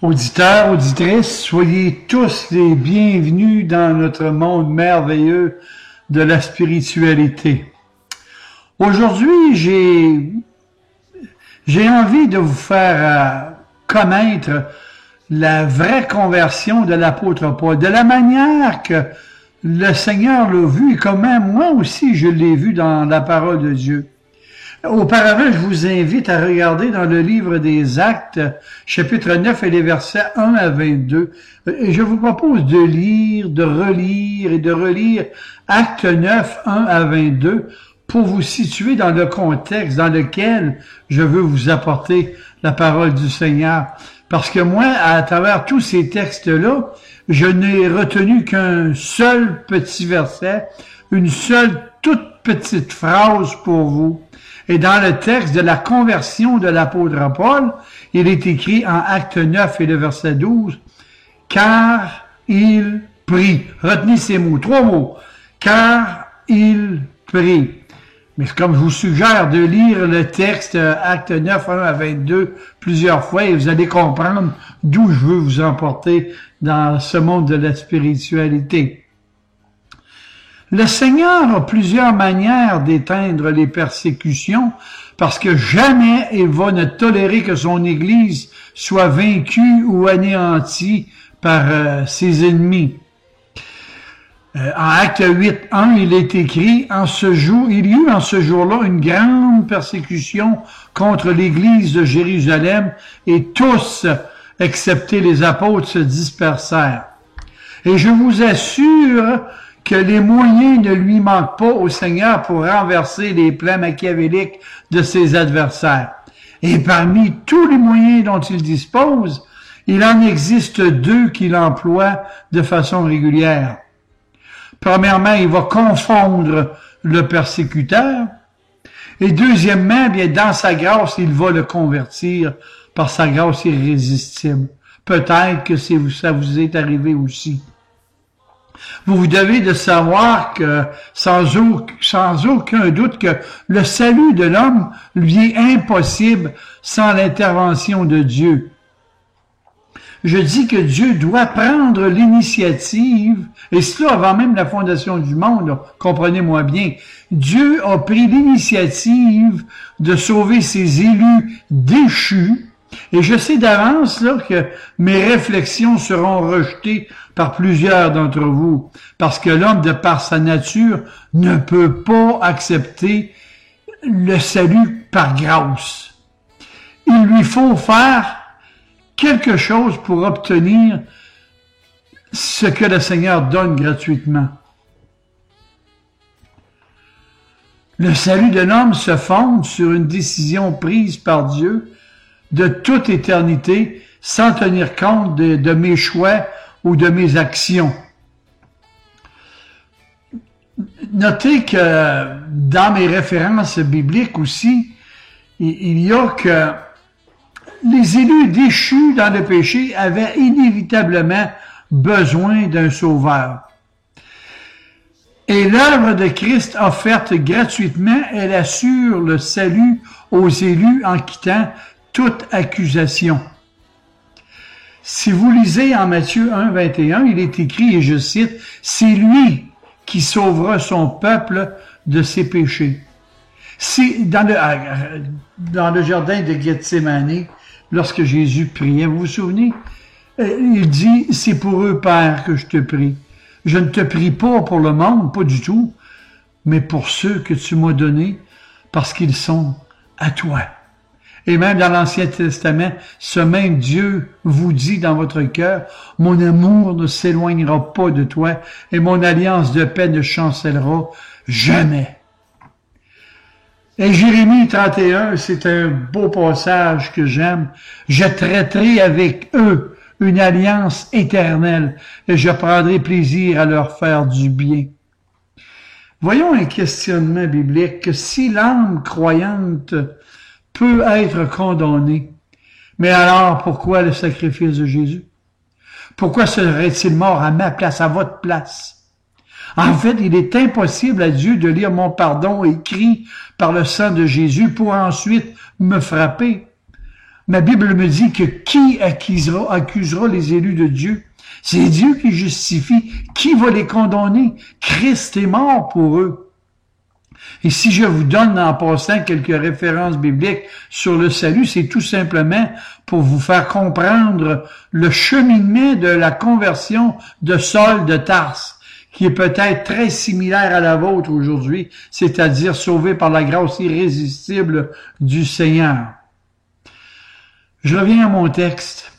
Auditeurs, auditrices, soyez tous les bienvenus dans notre monde merveilleux de la spiritualité. Aujourd'hui, j'ai envie de vous faire connaître la vraie conversion de l'apôtre Paul, de la manière que le Seigneur l'a vu et comment moi aussi je l'ai vu dans la parole de Dieu. Auparavant, je vous invite à regarder dans le livre des Actes, chapitre 9 et les versets 1 à 22. Et je vous propose de lire, de relire et de relire Actes 9, 1 à 22 pour vous situer dans le contexte dans lequel je veux vous apporter la parole du Seigneur. Parce que moi, à travers tous ces textes-là, je n'ai retenu qu'un seul petit verset, une seule toute petite phrase pour vous. Et dans le texte de la conversion de l'apôtre Paul, il est écrit en Acte 9 et le verset 12, « Car il prie ». Retenez ces mots, 3 mots. « Car il prie ». Mais comme je vous suggère de lire le texte Acte 9, 1 à 22 plusieurs fois, et vous allez comprendre d'où je veux vous emporter dans ce monde de la spiritualité. Le Seigneur a plusieurs manières d'éteindre les persécutions parce que jamais il va ne tolérer que son Église soit vaincue ou anéantie par ses ennemis. En Acte 8, 1, il est écrit, il y eut en ce jour-là une grande persécution contre l'Église de Jérusalem et tous, excepté les apôtres, se dispersèrent. Et je vous assure que les moyens ne lui manquent pas au Seigneur pour renverser les plans machiavéliques de ses adversaires. Et parmi tous les moyens dont il dispose, il en existe 2 qu'il emploie de façon régulière. Premièrement, il va confondre le persécuteur. Et deuxièmement, bien, dans sa grâce, il va le convertir par sa grâce irrésistible. Peut-être que ça vous est arrivé aussi. Vous devez de savoir que, sans aucun doute, que le salut de l'homme lui est impossible sans l'intervention de Dieu. Je dis que Dieu doit prendre l'initiative, et cela avant même la fondation du monde, là, comprenez-moi bien. Dieu a pris l'initiative de sauver ses élus déchus, et je sais d'avance là que mes réflexions seront rejetées par plusieurs d'entre vous, parce que l'homme, de par sa nature, ne peut pas accepter le salut par grâce. Il lui faut faire quelque chose pour obtenir ce que le Seigneur donne gratuitement. Le salut de l'homme se fonde sur une décision prise par Dieu de toute éternité, sans tenir compte de mes choix ou de mes actions. Notez que dans mes références bibliques aussi, il y a que les élus déchus dans le péché avaient inévitablement besoin d'un sauveur. Et l'œuvre de Christ offerte gratuitement, elle assure le salut aux élus en quittant toute accusation. Si vous lisez en Matthieu 1, 21, il est écrit, et je cite, « C'est lui qui sauvera son peuple de ses péchés. » Si dans le jardin de Gethsémani, lorsque Jésus priait, vous vous souvenez, il dit, « C'est pour eux, Père, que je te prie. Je ne te prie pas pour le monde, pas du tout, mais pour ceux que tu m'as donnés, parce qu'ils sont à toi. » Et même dans l'Ancien Testament, ce même Dieu vous dit dans votre cœur, « Mon amour ne s'éloignera pas de toi, et mon alliance de paix ne chancellera jamais. » Et Jérémie 31, c'est un beau passage que j'aime. « Je traiterai avec eux une alliance éternelle, et je prendrai plaisir à leur faire du bien. » Voyons un questionnement biblique, que si l'âme croyante peut être condamnée, mais alors pourquoi le sacrifice de Jésus? Pourquoi serait-il mort à ma place, à votre place? En fait, il est impossible à Dieu de lire mon pardon écrit par le sang de Jésus pour ensuite me frapper. Ma Bible me dit que qui accusera les élus de Dieu? C'est Dieu qui justifie. Qui va les condamner? Christ est mort pour eux. Et si je vous donne en passant quelques références bibliques sur le salut, c'est tout simplement pour vous faire comprendre le cheminement de la conversion de Saul de Tarse, qui est peut-être très similaire à la vôtre aujourd'hui, c'est-à-dire sauvé par la grâce irrésistible du Seigneur. Je reviens à mon texte.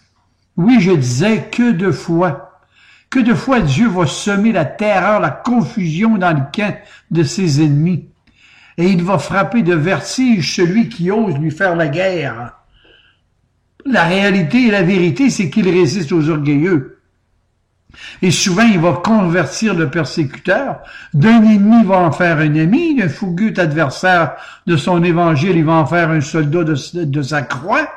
Oui, je disais que de fois Dieu va semer la terreur, la confusion dans le camp de ses ennemis. Et il va frapper de vertige celui qui ose lui faire la guerre. La réalité et la vérité, c'est qu'il résiste aux orgueilleux. Et souvent, il va convertir le persécuteur. D'un ennemi, il va en faire un ami. D'un fougueux adversaire de son évangile, il va en faire un soldat de sa croix.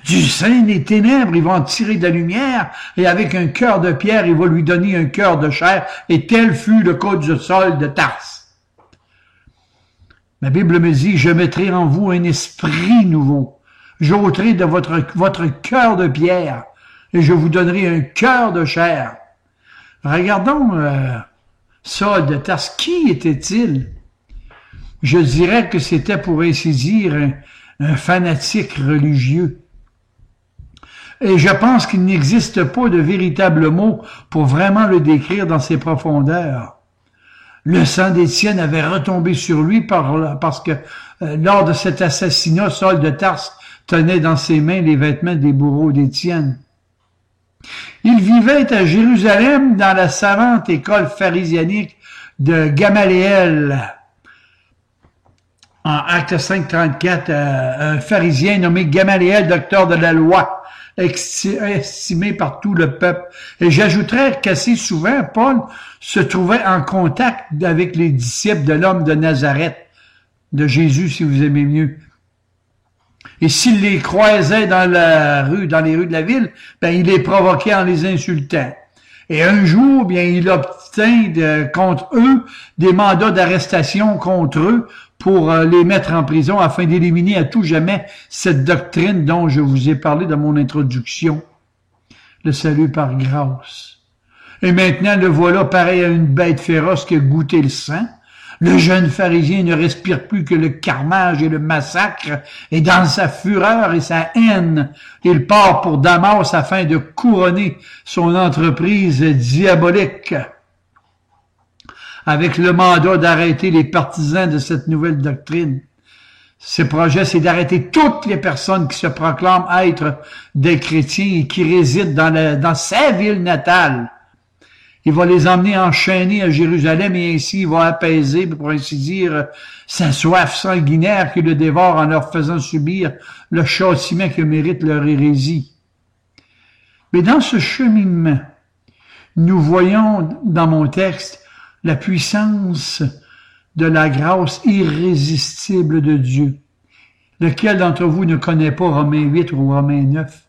Du sein des ténèbres, il va en tirer de la lumière. Et avec un cœur de pierre, il va lui donner un cœur de chair. Et tel fut le cas de Saul de Tarse. Ma Bible me dit, je mettrai en vous un esprit nouveau. J'ôterai de votre cœur de pierre et je vous donnerai un cœur de chair. Regardons Saul de Tarse. Qui était-il? Je dirais que c'était, pour ainsi dire, un fanatique religieux. Et je pense qu'il n'existe pas de véritable mot pour vraiment le décrire dans ses profondeurs. Le sang d'Étienne avait retombé sur lui parce que lors de cet assassinat, Saul de Tarse tenait dans ses mains les vêtements des bourreaux d'Étienne. Il vivait à Jérusalem dans la savante école pharisianique de Gamaliel. En Acte 5:34, un pharisien nommé Gamaliel, docteur de la loi, estimé par tout le peuple. Et j'ajouterais qu'assez souvent, Paul se trouvait en contact avec les disciples de l'homme de Nazareth, de Jésus, si vous aimez mieux. Et s'il les croisait dans les rues de la ville, il les provoquait en les insultant. Et un jour, il obtint contre eux des mandats d'arrestation contre eux pour les mettre en prison afin d'éliminer à tout jamais cette doctrine dont je vous ai parlé dans mon introduction. Le salut par grâce. Et maintenant, le voilà pareil à une bête féroce qui a goûté le sang. Le jeune pharisien ne respire plus que le carnage et le massacre, et dans sa fureur et sa haine, il part pour Damas afin de couronner son entreprise diabolique, avec le mandat d'arrêter les partisans de cette nouvelle doctrine. Ce projet, c'est d'arrêter toutes les personnes qui se proclament être des chrétiens et qui résident dans sa ville natale. Il va les emmener enchaînés à Jérusalem et ainsi il va apaiser, pour ainsi dire, sa soif sanguinaire qui le dévore en leur faisant subir le châtiment que mérite leur hérésie. Mais dans ce cheminement, nous voyons dans mon texte la puissance de la grâce irrésistible de Dieu. Lequel d'entre vous ne connaît pas Romains 8 ou Romains 9?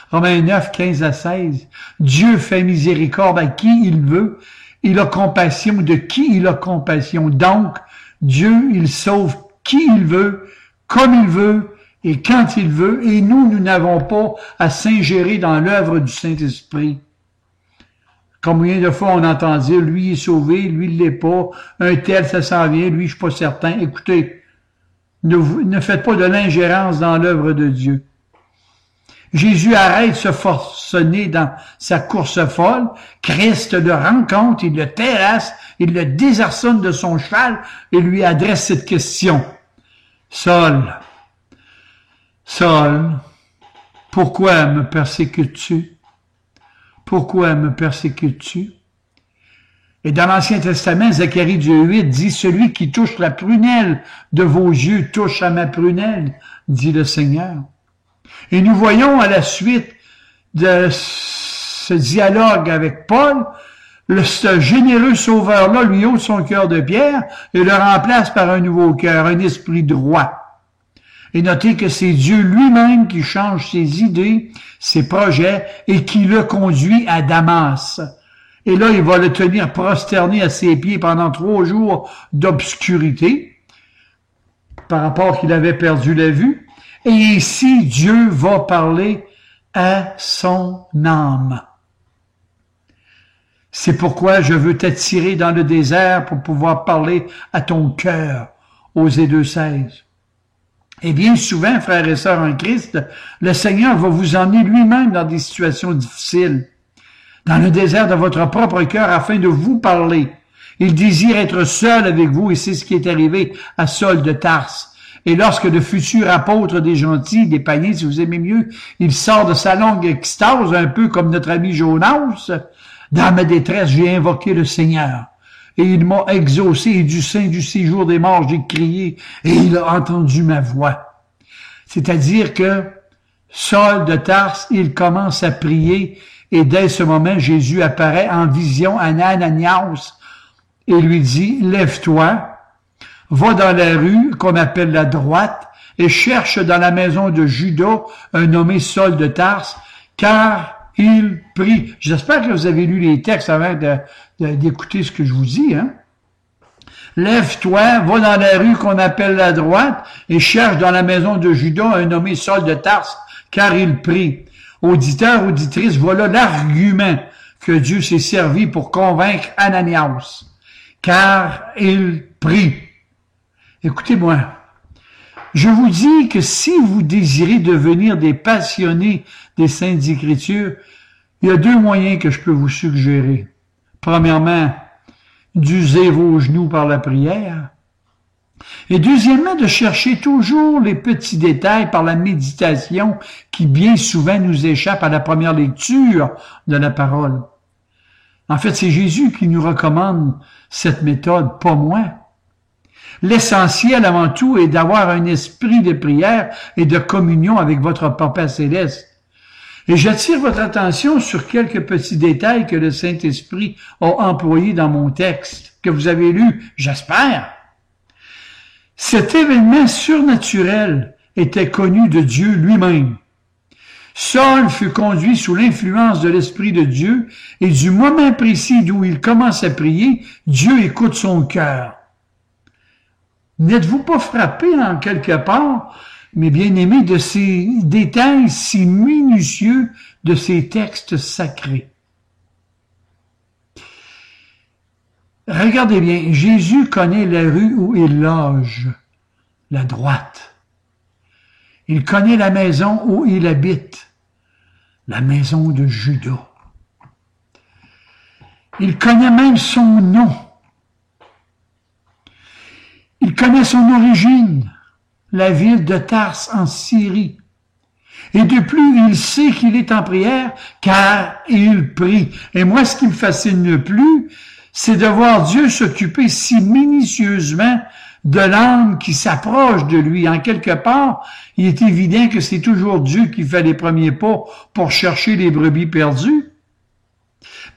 Romains 9, 15 à 16. Dieu fait miséricorde à qui il veut. Il a compassion de qui il a compassion. Donc, Dieu, il sauve qui il veut, comme il veut et quand il veut. Et nous n'avons pas à s'ingérer dans l'œuvre du Saint-Esprit. Combien de fois on entend dire, lui est sauvé, lui il l'est pas, un tel ça s'en vient, lui je suis pas certain. Écoutez, ne faites pas de l'ingérence dans l'œuvre de Dieu. Jésus arrête de se forcener dans sa course folle. Christ le rencontre, il le terrasse, il le désarçonne de son cheval et lui adresse cette question. Saul, pourquoi me persécutes-tu? Pourquoi me persécutes-tu? Et dans l'Ancien Testament, Zacharie 2:8 dit, celui qui touche la prunelle de vos yeux touche à ma prunelle, dit le Seigneur. Et nous voyons à la suite de ce dialogue avec Paul, ce généreux sauveur-là lui ôte son cœur de pierre et le remplace par un nouveau cœur, un esprit droit. Et notez que c'est Dieu lui-même qui change ses idées, ses projets et qui le conduit à Damas. Et là, il va le tenir prosterné à ses pieds pendant 3 jours d'obscurité par rapport qu'il avait perdu la vue. Et ainsi, Dieu va parler à son âme. C'est pourquoi je veux t'attirer dans le désert pour pouvoir parler à ton cœur. Osée 2,16. Et bien souvent, frères et sœurs en Christ, le Seigneur va vous emmener lui-même dans des situations difficiles, dans le désert de votre propre cœur afin de vous parler. Il désire être seul avec vous et c'est ce qui est arrivé à Saul de Tarse. Et lorsque le futur apôtre des gentils, des païens, si vous aimez mieux, il sort de sa longue extase, un peu comme notre ami Jonas, dans ma détresse, j'ai invoqué le Seigneur. Et il m'a exaucé, et du sein du séjour des morts, j'ai crié, et il a entendu ma voix. C'est-à-dire que Saul de Tarse, il commence à prier, et dès ce moment, Jésus apparaît en vision à Ananias, et lui dit, lève-toi, va dans la rue qu'on appelle la droite, et cherche dans la maison de Judas un nommé Saul de Tarse, car il prie. J'espère que vous avez lu les textes avant d'écouter ce que je vous dis. Hein? Lève-toi, va dans la rue qu'on appelle la droite et cherche dans la maison de Judas un nommé Saul de Tarse, car il prie. Auditeurs, auditrices, voilà l'argument que Dieu s'est servi pour convaincre Ananias, car il prie. Écoutez-moi, je vous dis que si vous désirez devenir des passionnés des Saintes Écritures, il y a deux moyens que je peux vous suggérer. Premièrement, d'user vos genoux par la prière. Et deuxièmement, de chercher toujours les petits détails par la méditation qui bien souvent nous échappent à la première lecture de la parole. En fait, c'est Jésus qui nous recommande cette méthode, pas moi. L'essentiel avant tout est d'avoir un esprit de prière et de communion avec votre Papa Céleste. Et j'attire votre attention sur quelques petits détails que le Saint-Esprit a employés dans mon texte, que vous avez lu, j'espère. Cet événement surnaturel était connu de Dieu lui-même. Saul fut conduit sous l'influence de l'Esprit de Dieu et du moment précis d'où il commence à prier, Dieu écoute son cœur. N'êtes-vous pas frappé en quelque part, mes bien-aimés, de ces détails si minutieux de ces textes sacrés? Regardez bien, Jésus connaît la rue où il loge, la droite. Il connaît la maison où il habite, la maison de Judas. Il connaît même son nom. Il connaît son origine, la ville de Tarse en Syrie. Et de plus, il sait qu'il est en prière car il prie. Et moi, ce qui me fascine le plus, c'est de voir Dieu s'occuper si minutieusement de l'âme qui s'approche de lui. En quelque part, il est évident que c'est toujours Dieu qui fait les premiers pas pour chercher les brebis perdues.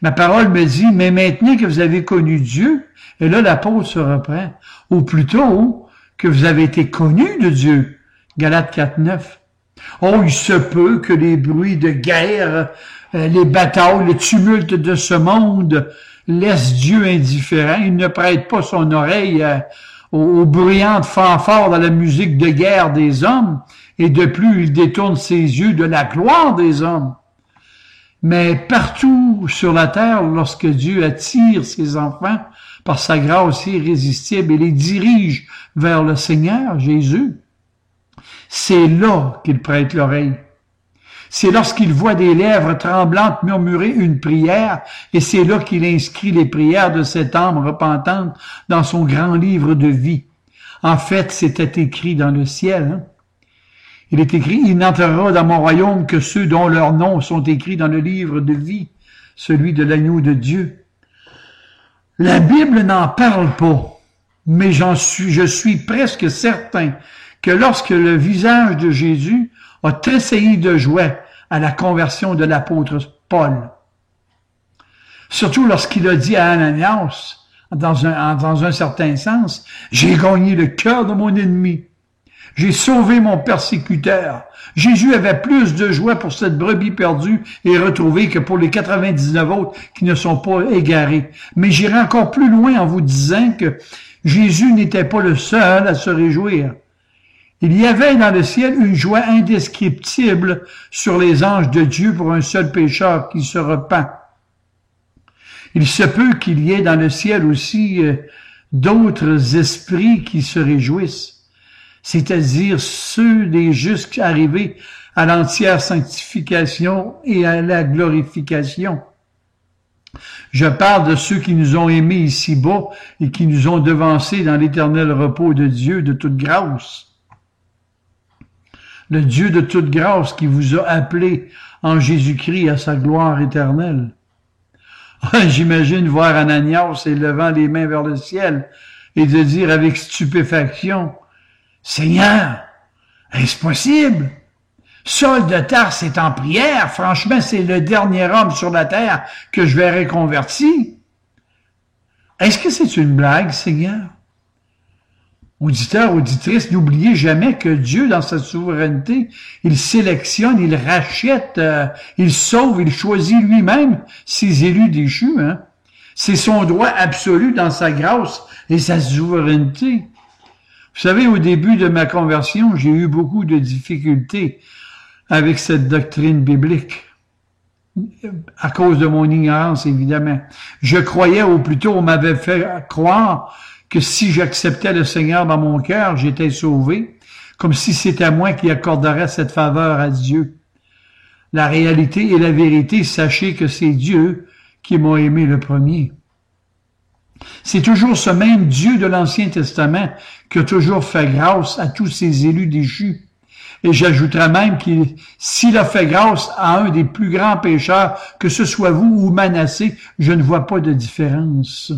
Ma parole me dit, mais maintenant que vous avez connu Dieu, et là l'apôtre se reprend, ou plutôt que vous avez été connus de Dieu. Galates 4,9. Oh, il se peut que les bruits de guerre, les batailles, le tumulte de ce monde laissent Dieu indifférent. Il ne prête pas son oreille aux bruyantes fanfares de la musique de guerre des hommes, et de plus, il détourne ses yeux de la gloire des hommes. Mais partout sur la terre, lorsque Dieu attire ses enfants par sa grâce irrésistible et les dirige vers le Seigneur Jésus, c'est là qu'il prête l'oreille. C'est lorsqu'il voit des lèvres tremblantes murmurer une prière, et c'est là qu'il inscrit les prières de cette âme repentante dans son grand livre de vie. En fait, c'était écrit dans le ciel. Hein? Il est écrit, il n'entrera dans mon royaume que ceux dont leurs noms sont écrits dans le livre de vie, celui de l'agneau de Dieu. La Bible n'en parle pas, mais je suis presque certain que lorsque le visage de Jésus a tressailli de joie à la conversion de l'apôtre Paul, surtout lorsqu'il a dit à Ananias, dans un certain sens, « J'ai gagné le cœur de mon ennemi. J'ai sauvé mon persécuteur. » Jésus avait plus de joie pour cette brebis perdue et retrouvée que pour les 99 autres qui ne sont pas égarés. Mais j'irai encore plus loin en vous disant que Jésus n'était pas le seul à se réjouir. Il y avait dans le ciel une joie indescriptible sur les anges de Dieu pour un seul pécheur qui se repent. Il se peut qu'il y ait dans le ciel aussi d'autres esprits qui se réjouissent, c'est-à-dire ceux des justes arrivés à l'entière sanctification et à la glorification. Je parle de ceux qui nous ont aimés ici-bas et qui nous ont devancés dans l'éternel repos de Dieu de toute grâce. Le Dieu de toute grâce qui vous a appelés en Jésus-Christ à sa gloire éternelle. J'imagine voir Ananias élevant les mains vers le ciel et de dire avec stupéfaction, « Seigneur, est-ce possible? Saul de Tarse est en prière, franchement, c'est le dernier homme sur la terre que je verrai converti. Est-ce que c'est une blague, Seigneur? » Auditeurs, auditrices, n'oubliez jamais que Dieu, dans sa souveraineté, il sélectionne, il rachète, il sauve, il choisit lui-même ses élus déchus. Hein? C'est son droit absolu dans sa grâce et sa souveraineté. Vous savez, au début de ma conversion, j'ai eu beaucoup de difficultés avec cette doctrine biblique, à cause de mon ignorance, évidemment. Je croyais, ou plutôt on m'avait fait croire que si j'acceptais le Seigneur dans mon cœur, j'étais sauvé, comme si c'était moi qui accorderais cette faveur à Dieu. La réalité et la vérité, sachez que c'est Dieu qui m'a aimé le premier. C'est toujours ce même Dieu de l'Ancien Testament qui a toujours fait grâce à tous ses élus déchus. Et j'ajouterais même qu'il, s'il a fait grâce à un des plus grands pécheurs, que ce soit vous ou Manassé, je ne vois pas de différence.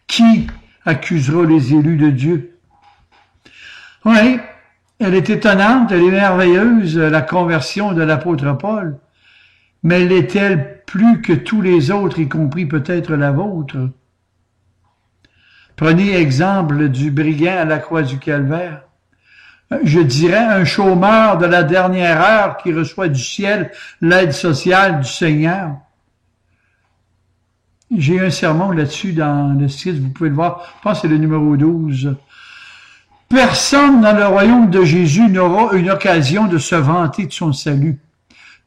Qui accusera les élus de Dieu? Oui, elle est étonnante, elle est merveilleuse, la conversion de l'apôtre Paul, mais l'est-elle plus que tous les autres, y compris peut-être la vôtre? Prenez exemple du brigand à la croix du Calvaire. Je dirais un chômeur de la dernière heure qui reçoit du ciel l'aide sociale du Seigneur. J'ai un sermon là-dessus dans le site, vous pouvez le voir, je pense que c'est le numéro 12. Personne dans le royaume de Jésus n'aura une occasion de se vanter de son salut.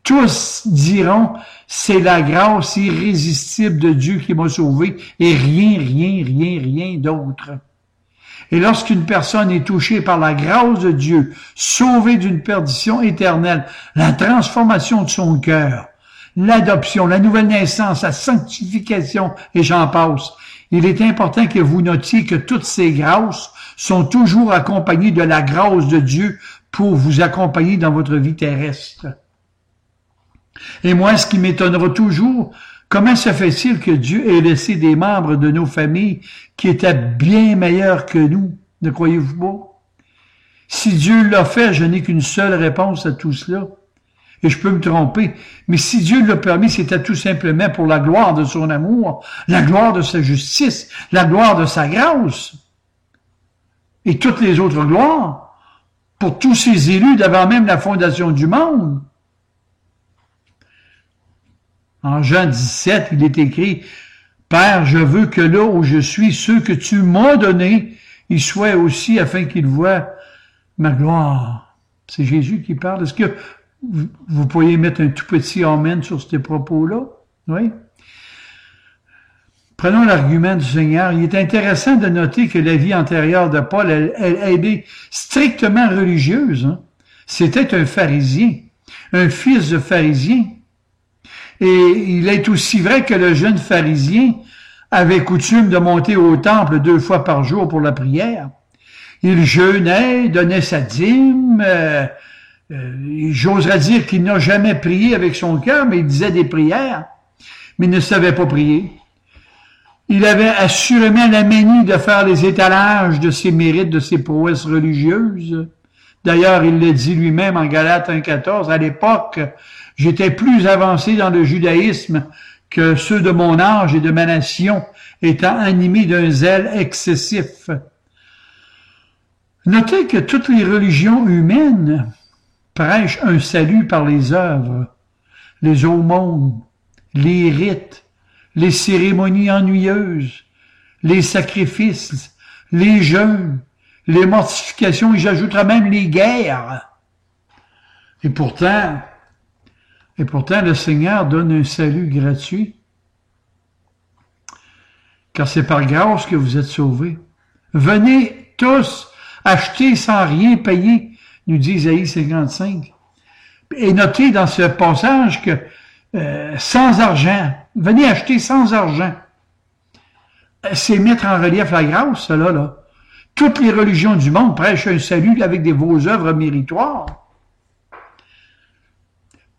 Tous diront, c'est la grâce irrésistible de Dieu qui m'a sauvé et rien d'autre. Et lorsqu'une personne est touchée par la grâce de Dieu, sauvée d'une perdition éternelle, la transformation de son cœur, l'adoption, la nouvelle naissance, la sanctification, et j'en passe. Il est important que vous notiez que toutes ces grâces sont toujours accompagnées de la grâce de Dieu pour vous accompagner dans votre vie terrestre. Et moi, ce qui m'étonnera toujours, comment se fait-il que Dieu ait laissé des membres de nos familles qui étaient bien meilleurs que nous? Ne croyez-vous pas? Si Dieu l'a fait, je n'ai qu'une seule réponse à tout cela. Et je peux me tromper, mais si Dieu l'a permis, c'était tout simplement pour la gloire de son amour, la gloire de sa justice, la gloire de sa grâce, et toutes les autres gloires, pour tous ses élus d'avant même la fondation du monde. En Jean 17, il est écrit, « Père, je veux que là où je suis, ceux que tu m'as donnés, ils soient aussi afin qu'ils voient ma gloire. » C'est Jésus qui parle. Est-ce que vous pourriez mettre un tout petit amen sur ces propos-là? Oui. Prenons l'argument du Seigneur. Il est intéressant de noter que la vie antérieure de Paul, elle est strictement religieuse. Hein? C'était un pharisien, un fils de pharisien. Et il est aussi vrai que le jeune pharisien avait coutume de monter au temple 2 fois par jour pour la prière. Il jeûnait, donnait sa dîme, j'oserais dire qu'il n'a jamais prié avec son cœur, mais il disait des prières, mais il ne savait pas prier. Il avait assurément la manie de faire les étalages de ses mérites, de ses prouesses religieuses. D'ailleurs, il le dit lui-même en Galates 1,14, à l'époque, j'étais plus avancé dans le judaïsme que ceux de mon âge et de ma nation, étant animés d'un zèle excessif. Notez que toutes les religions humaines prêchent un salut par les œuvres, les aumônes, les rites, les cérémonies ennuyeuses, les sacrifices, les jeûnes, les mortifications, et j'ajouterai même les guerres. Et pourtant, le Seigneur donne un salut gratuit. Car c'est par grâce que vous êtes sauvés. Venez tous acheter sans rien payer, nous dit Isaïe 55. Et notez dans ce passage que sans argent, venez acheter sans argent. C'est mettre en relief la grâce, cela, là. Toutes les religions du monde prêchent un salut avec des vos œuvres méritoires.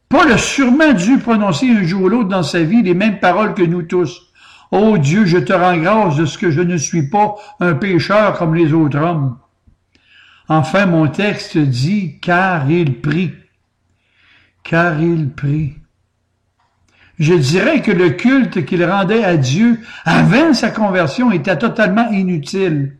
Paul a sûrement dû prononcer un jour ou l'autre dans sa vie les mêmes paroles que nous tous. « Ô Dieu, je te rends grâce de ce que je ne suis pas un pécheur comme les autres hommes. » Enfin, mon texte dit « car il prie ». Car il prie. Je dirais que le culte qu'il rendait à Dieu avant sa conversion était totalement inutile.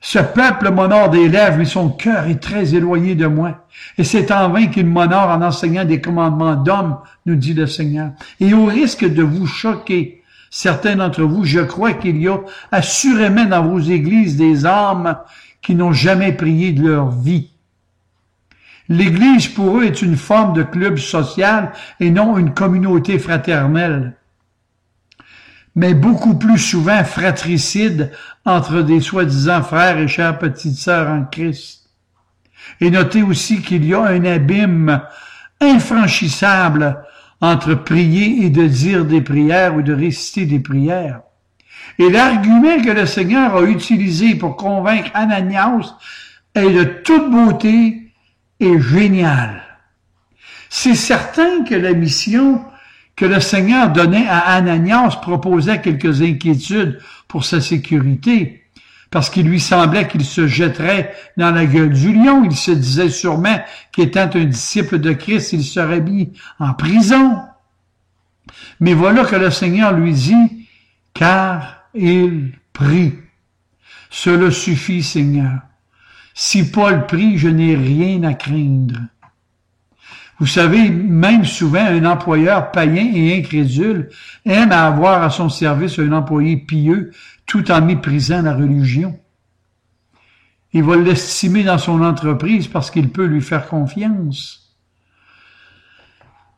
Ce peuple m'honore des lèvres, mais son cœur est très éloigné de moi. Et c'est en vain qu'il m'honore en enseignant des commandements d'hommes, nous dit le Seigneur. Et au risque de vous choquer, certains d'entre vous, je crois qu'il y a assurément dans vos églises des âmes qui n'ont jamais prié de leur vie. L'Église, pour eux, est une forme de club social et non une communauté fraternelle, mais beaucoup plus souvent fratricide entre des soi-disant frères et chères petites sœurs en Christ. Et notez aussi qu'il y a un abîme infranchissable entre prier et de dire des prières ou de réciter des prières. Et l'argument que le Seigneur a utilisé pour convaincre Ananias est de toute beauté et génial. C'est certain que la mission que le Seigneur donnait à Ananias proposait quelques inquiétudes pour sa sécurité, parce qu'il lui semblait qu'il se jetterait dans la gueule du lion. Il se disait sûrement qu'étant un disciple de Christ, il serait mis en prison. Mais voilà que le Seigneur lui dit, « car il prie. » Cela suffit, Seigneur. Si Paul prie, je n'ai rien à craindre. Vous savez, même souvent, un employeur païen et incrédule aime à avoir à son service un employé pieux tout en méprisant la religion. Il va l'estimer dans son entreprise parce qu'il peut lui faire confiance.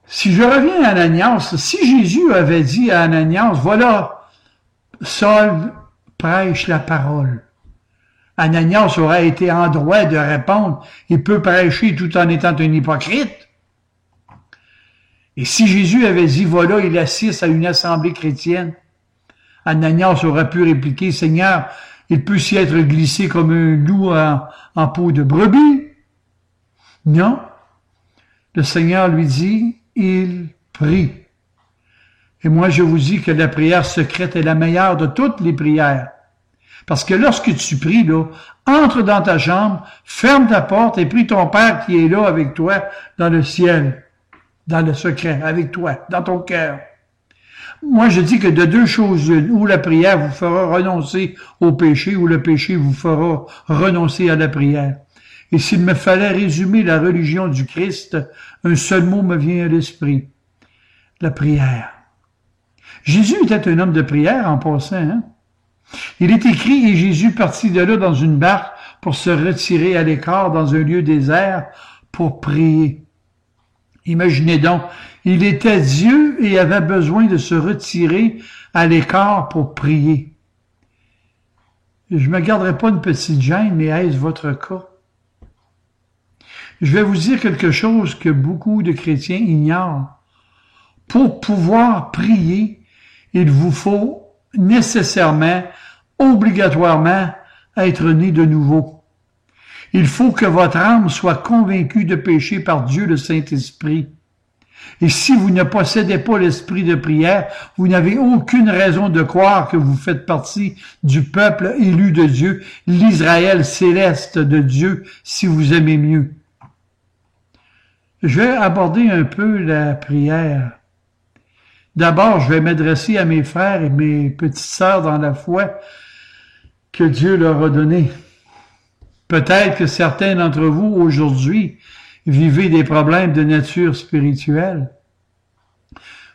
Si je reviens à Ananias, si Jésus avait dit à Ananias, « Voilà, Saul prêche la parole », Ananias aurait été en droit de répondre, il peut prêcher tout en étant un hypocrite. Et si Jésus avait dit, voilà, il assiste à une assemblée chrétienne, Ananias aurait pu répliquer, Seigneur, il peut s'y être glissé comme un loup en peau de brebis. Non. Le Seigneur lui dit, il prie. Et moi, je vous dis que la prière secrète est la meilleure de toutes les prières. Parce que lorsque tu pries, là, entre dans ta chambre, ferme ta porte et prie ton Père qui est là avec toi dans le ciel, dans le secret, avec toi, dans ton cœur. Moi, je dis que de deux choses l'une, ou la prière vous fera renoncer au péché, ou le péché vous fera renoncer à la prière. Et s'il me fallait résumer la religion du Christ, un seul mot me vient à l'esprit, la prière. Jésus était un homme de prière en passant, hein? Il est écrit, et Jésus partit de là dans une barque pour se retirer à l'écart dans un lieu désert pour prier. Imaginez donc, il était Dieu et avait besoin de se retirer à l'écart pour prier. Je me garderai pas une petite gêne, mais est-ce votre cas? Je vais vous dire quelque chose que beaucoup de chrétiens ignorent. Pour pouvoir prier, il vous faut nécessairement, obligatoirement, être né de nouveau. Il faut que votre âme soit convaincue de péché par Dieu le Saint-Esprit. Et si vous ne possédez pas l'esprit de prière, vous n'avez aucune raison de croire que vous faites partie du peuple élu de Dieu, l'Israël céleste de Dieu, si vous aimez mieux. Je vais aborder un peu la prière. D'abord, je vais m'adresser à mes frères et mes petites sœurs dans la foi que Dieu leur a donnée. Peut-être que certains d'entre vous, aujourd'hui, vivez des problèmes de nature spirituelle.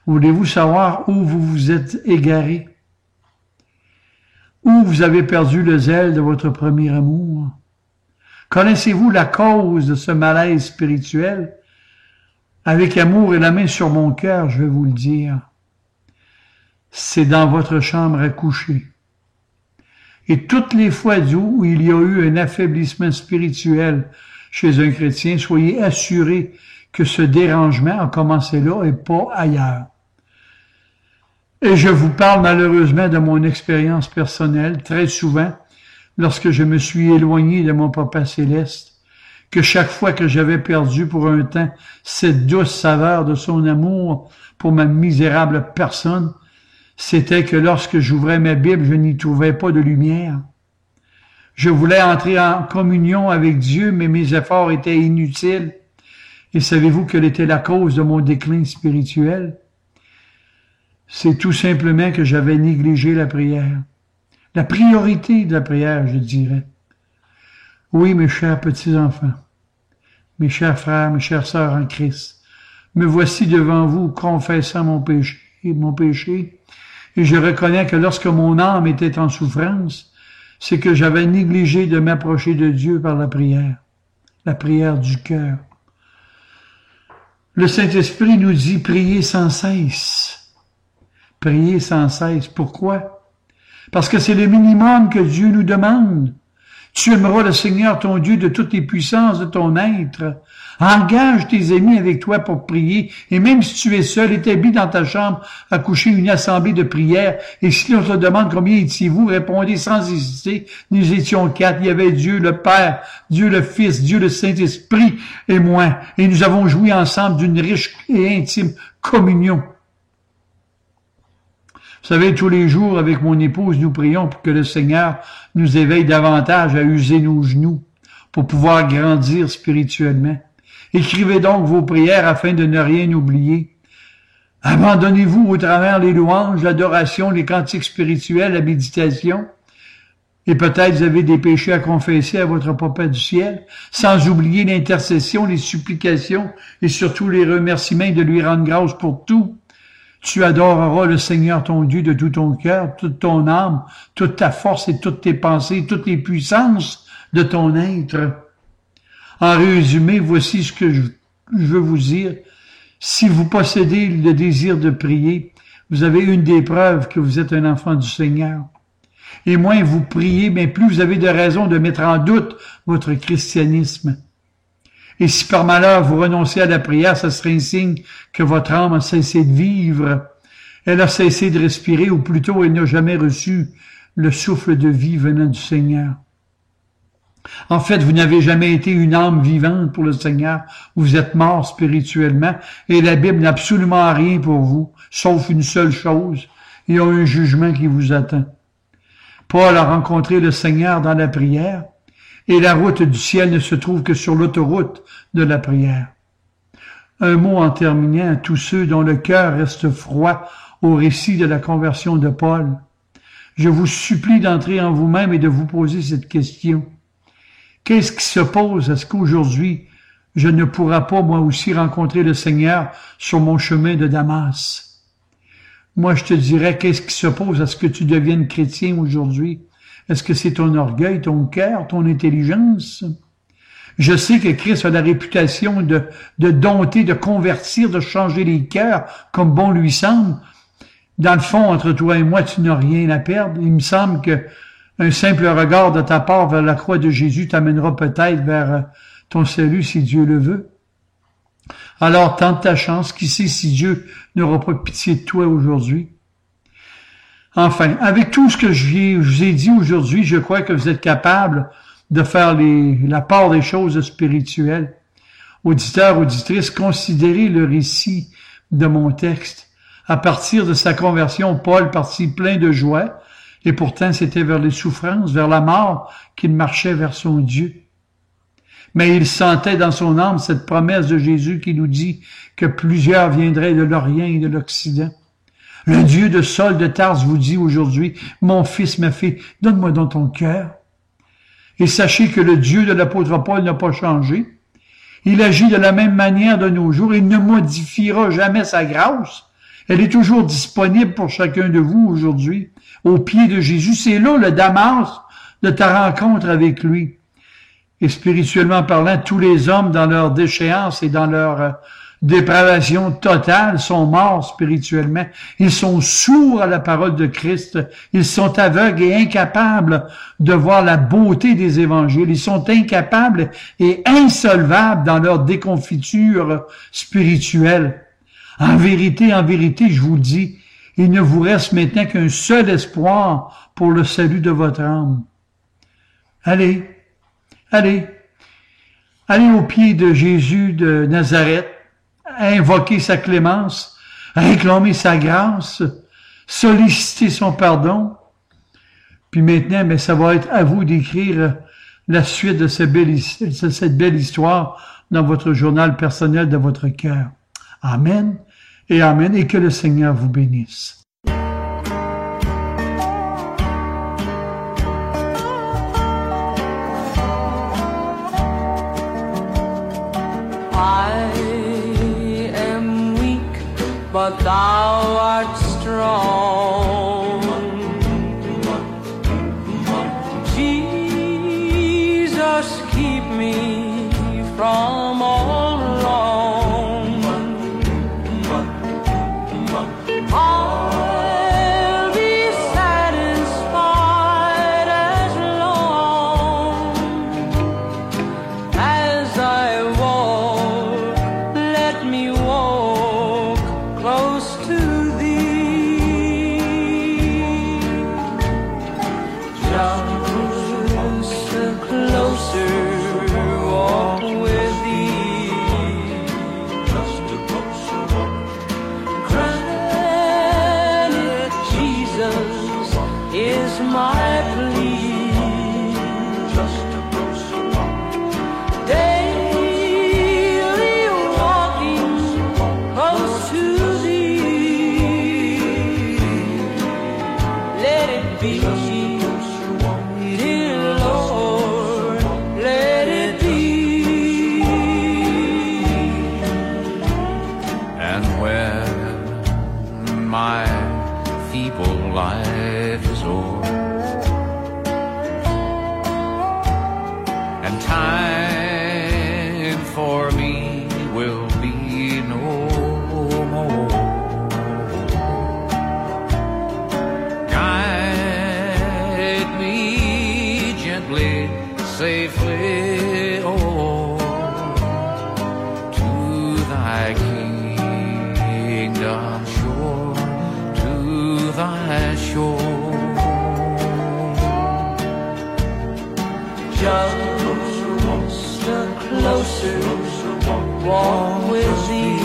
Voulez-vous savoir où vous vous êtes égarés? Où vous avez perdu le zèle de votre premier amour? Connaissez-vous la cause de ce malaise spirituel? Avec amour et la main sur mon cœur, je vais vous le dire. C'est dans votre chambre à coucher. Et toutes les fois où il y a eu un affaiblissement spirituel chez un chrétien, soyez assurés que ce dérangement a commencé là et pas ailleurs. Et je vous parle malheureusement de mon expérience personnelle, très souvent, lorsque je me suis éloigné de mon Papa Céleste, que chaque fois que j'avais perdu pour un temps cette douce saveur de son amour pour ma misérable personne, c'était que lorsque j'ouvrais ma Bible, je n'y trouvais pas de lumière. Je voulais entrer en communion avec Dieu, mais mes efforts étaient inutiles. Et savez-vous quelle était la cause de mon déclin spirituel? C'est tout simplement que j'avais négligé la prière. La priorité de la prière, je dirais. Oui, mes chers petits-enfants, mes chers frères, mes chères sœurs en Christ, me voici devant vous confessant mon péché, et je reconnais que lorsque mon âme était en souffrance, c'est que j'avais négligé de m'approcher de Dieu par la prière du cœur. Le Saint-Esprit nous dit prier sans cesse. Prier sans cesse. Pourquoi? Parce que c'est le minimum que Dieu nous demande. Tu aimeras le Seigneur ton Dieu de toutes les puissances de ton être. Engage tes amis avec toi pour prier, et même si tu es seul, établis dans ta chambre à coucher une assemblée de prière, et si l'on te demande combien étiez-vous, répondez sans hésiter, nous étions 4, il y avait Dieu le Père, Dieu le Fils, Dieu le Saint-Esprit et moi, et nous avons joui ensemble d'une riche et intime communion. Vous savez, tous les jours, avec mon épouse, nous prions pour que le Seigneur nous éveille davantage à user nos genoux pour pouvoir grandir spirituellement. Écrivez donc vos prières afin de ne rien oublier. Abandonnez-vous au travers les louanges, l'adoration, les cantiques spirituels, la méditation. Et peut-être vous avez des péchés à confesser à votre Papa du ciel, sans oublier l'intercession, les supplications et surtout les remerciements de lui rendre grâce pour tout. Tu adoreras le Seigneur ton Dieu de tout ton cœur, toute ton âme, toute ta force et toutes tes pensées, toutes les puissances de ton être. En résumé, voici ce que je veux vous dire. Si vous possédez le désir de prier, vous avez une des preuves que vous êtes un enfant du Seigneur. Et moins vous priez, mais plus vous avez de raisons de mettre en doute votre christianisme. Et si par malheur vous renoncez à la prière, ce serait un signe que votre âme a cessé de vivre. Elle a cessé de respirer, ou plutôt elle n'a jamais reçu le souffle de vie venant du Seigneur. En fait, vous n'avez jamais été une âme vivante pour le Seigneur. Vous êtes mort spirituellement, et la Bible n'a absolument rien pour vous, sauf une seule chose. Il y a un jugement qui vous attend. Paul a rencontré le Seigneur dans la prière, et la route du ciel ne se trouve que sur l'autoroute de la prière. Un mot en terminant à tous ceux dont le cœur reste froid au récit de la conversion de Paul. Je vous supplie d'entrer en vous-même et de vous poser cette question. Qu'est-ce qui s'oppose à ce qu'aujourd'hui, je ne pourrai pas moi aussi rencontrer le Seigneur sur mon chemin de Damas? Moi, je te dirais, qu'est-ce qui s'oppose à ce que tu deviennes chrétien aujourd'hui? Est-ce que c'est ton orgueil, ton cœur, ton intelligence? Je sais que Christ a la réputation de dompter, de convertir, de changer les cœurs comme bon lui semble. Dans le fond, entre toi et moi, tu n'as rien à perdre. Il me semble que un simple regard de ta part vers la croix de Jésus t'amènera peut-être vers ton salut si Dieu le veut. Alors, tente ta chance. Qui sait si Dieu n'aura pas pitié de toi aujourd'hui? Enfin, avec tout ce que je vous ai dit aujourd'hui, je crois que vous êtes capable de faire la part des choses spirituelles. Auditeurs, auditrices, considérez le récit de mon texte. À partir de sa conversion, Paul partit plein de joie, et pourtant c'était vers les souffrances, vers la mort qu'il marchait vers son Dieu. Mais il sentait dans son âme cette promesse de Jésus qui nous dit que plusieurs viendraient de l'Orient et de l'Occident. Le Dieu de Saul de Tarse vous dit aujourd'hui, « Mon fils, ma fille, donne-moi dans ton cœur. » Et sachez que le Dieu de l'apôtre Paul n'a pas changé. Il agit de la même manière de nos jours. Il ne modifiera jamais sa grâce. Elle est toujours disponible pour chacun de vous aujourd'hui, au pied de Jésus. C'est là le Damas de ta rencontre avec lui. Et spirituellement parlant, tous les hommes dans leur déchéance et dans leur dépravation totale sont morts spirituellement. Ils sont sourds à la parole de Christ. Ils sont aveugles et incapables de voir la beauté des évangiles. Ils sont incapables et insolvables dans leur déconfiture spirituelle. En vérité, je vous dis, il ne vous reste maintenant qu'un seul espoir pour le salut de votre âme. Allez au pied de Jésus de Nazareth, invoquer sa clémence, réclamer sa grâce, solliciter son pardon. Puis maintenant, mais ça va être à vous d'écrire la suite de cette belle histoire dans votre journal personnel de votre cœur. Amen et amen, et que le Seigneur vous bénisse. But thou art strong. Jesus, keep me from all wrong. I'll be satisfied as long as I walk. Let me walk close to thee. Just a closer walk with thee. Just a closer walk. Granted, Jesus is my plea. Just a closer walk. Daily walking close to thee. Let it be, dear Lord, let it be. And when my feeble life is o'er, and time for me will be no more, guide me gently, safely, oh, to thy kingdom shore, to thy shore. Just a closer walk with thee.